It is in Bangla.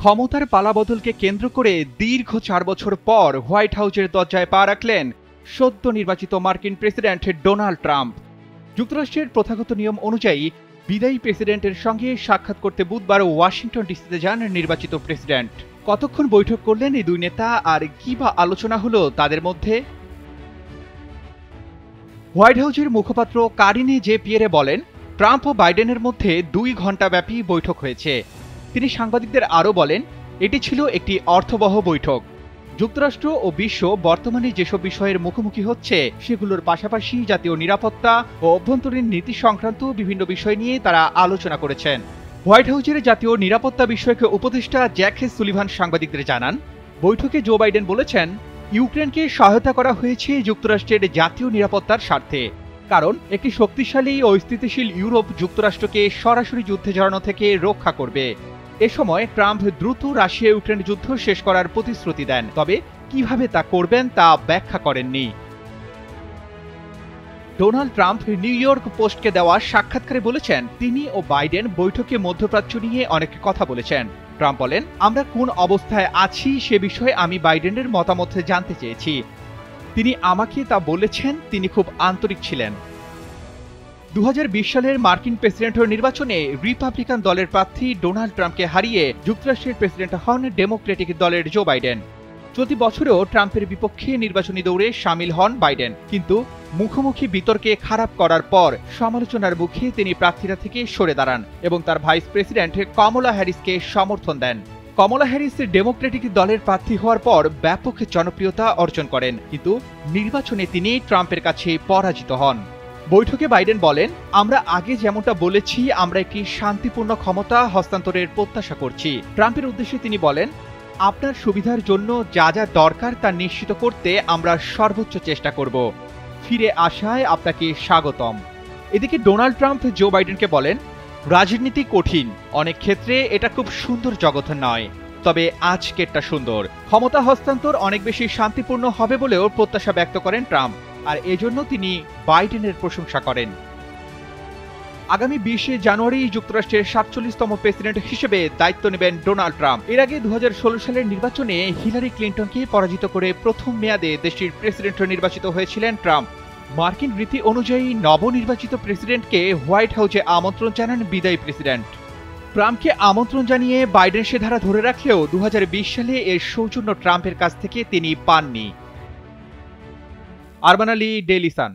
ক্ষমতার পালাবদলকে কেন্দ্র করে দীর্ঘ 4 বছর পর হোয়াইট হাউসের দরজায় পা রাখলেন সদ্য নির্বাচিত মার্কিন প্রেসিডেন্ট ডোনাল্ড ট্রাম্প। যুক্তরাষ্ট্রের প্রথাগত নিয়ম অনুযায়ী বিদায়ী প্রেসিডেন্টের সঙ্গে সাক্ষাৎ করতে বুধবার ওয়াশিংটন ডিসিতে যান নির্বাচিত প্রেসিডেন্ট। কতক্ষণ বৈঠক করলেন এই দুই নেতা, আর কি বা আলোচনা হলো তাদের মধ্যে? হোয়াইট হাউসের মুখপাত্র কারিনে জে পিয়েরে বলেন, ট্রাম্প ও বাইডেনের মধ্যে 2 ঘণ্টাব্যাপী বৈঠক হয়েছে। তিনি সাংবাদিকদের আরও বলেন, এটি ছিল একটি অর্থবহ বৈঠক। যুক্তরাষ্ট্র ও বিশ্ব বর্তমানে যেসব বিষয়ের মুখোমুখি হচ্ছে সেগুলোর পাশাপাশি জাতীয় নিরাপত্তা ও অভ্যন্তরীণ নীতি সংক্রান্ত বিভিন্ন বিষয় নিয়ে তারা আলোচনা করেছেন। হোয়াইট হাউসের জাতীয় নিরাপত্তা বিষয়ক উপদেষ্টা জ্যাক সুলিভান সাংবাদিকদের জানান, বৈঠকে জো বাইডেন বলেছেন, ইউক্রেনকে সহায়তা করা হয়েছে যুক্তরাষ্ট্রের জাতীয় নিরাপত্তার স্বার্থে, কারণ একটি শক্তিশালী ও স্থিতিশীল ইউরোপ যুক্তরাষ্ট্রকে সরাসরি যুদ্ধে জড়ানো থেকে রক্ষা করবে। এ সময় ট্রাম্প দ্রুত রাশিয়া ইউক্রেন যুদ্ধ শেষ করার প্রতিশ্রুতি দেন, তবে কিভাবে তা করবেন তা ব্যাখ্যা করেননি। ডোনাল্ড ট্রাম্প নিউ ইয়র্ক পোস্টকে দেওয়া সাক্ষাৎকারে বলেছেন, তিনি ও বাইডেন বৈঠকে মধ্যপ্রাচ্য নিয়ে অনেক কথা বলেছেন। ট্রাম্প বলেন, আমরা কোন অবস্থায় আছি সে বিষয়ে আমি বাইডেনের মতামত জানতে চেয়েছি। তিনি আমাকে তা বলেছেন, তিনি খুব আন্তরিক ছিলেন। 2020 সালের মার্কিন প্রেসিডেন্ট নির্বাচনে রিপাবলিকান দলের প্রার্থী ডোনাল্ড ট্রাম্পকে হারিয়ে যুক্তরাষ্ট্রের প্রেসিডেন্ট হন ডেমোক্রেটিক দলের জো বাইডেন। চলতি বছরেও ট্রাম্পের বিপক্ষে নির্বাচনী দৌড়ে সামিল হন বাইডেন, কিন্তু মুখোমুখি বিতর্কে খারাপ করার পর সমালোচনার মুখে তিনি প্রার্থিতা থেকে সরে দাঁড়ান এবং তার ভাইস প্রেসিডেন্ট কমলা হ্যারিসকে সমর্থন দেন। কমলা হ্যারিস ডেমোক্রেটিক দলের প্রার্থী হওয়ার পর ব্যাপক জনপ্রিয়তা অর্জন করেন, কিন্তু নির্বাচনে তিনি ট্রাম্পের কাছে পরাজিত হন। বৈঠকে বাইডেন বলেন, আমরা আগে যেমনটা বলেছি, আমরা একটি শান্তিপূর্ণ ক্ষমতা হস্তান্তরের প্রত্যাশা করছি। ট্রাম্পের উদ্দেশ্যে তিনি বলেন, আপনার সুবিধার জন্য যা যা দরকার তা নিশ্চিত করতে আমরা সর্বোচ্চ চেষ্টা করব। ফিরে আসায় আপনাকে স্বাগতম। এদিকে ডোনাল্ড ট্রাম্প জো বাইডেনকে বলেন, রাজনীতি কঠিন, অনেক ক্ষেত্রে এটা খুব সুন্দর জগৎ নয়, তবে আজকেরটা সুন্দর। ক্ষমতা হস্তান্তর অনেক বেশি শান্তিপূর্ণ হবে বলেও প্রত্যাশা ব্যক্ত করেন ট্রাম্প, আর এজন্য তিনি বাইডেনের প্রশংসা করেন। আগামী 20 জানুয়ারি যুক্তরাষ্ট্রের 47তম প্রেসিডেন্ট হিসেবে দায়িত্ব নেবেন ডোনাল্ড ট্রাম্প। এর আগে 2016 সালের নির্বাচনে হিলারি ক্লিন্টনকে পরাজিত করে প্রথম মেয়াদে দেশটির প্রেসিডেন্ট নির্বাচিত হয়েছিলেন ট্রাম্প। মার্কিন রীতি অনুযায়ী নবনির্বাচিত প্রেসিডেন্টকে হোয়াইট হাউসে আমন্ত্রণ জানান বিদায়ী প্রেসিডেন্ট। ট্রাম্পকে আমন্ত্রণ জানিয়ে বাইডেন সে ধারা ধরে রাখলেও 2020 সালে এর সৌজন্য ট্রাম্পের কাছ থেকে তিনি পাননি। Arman Ali, Daily Sun.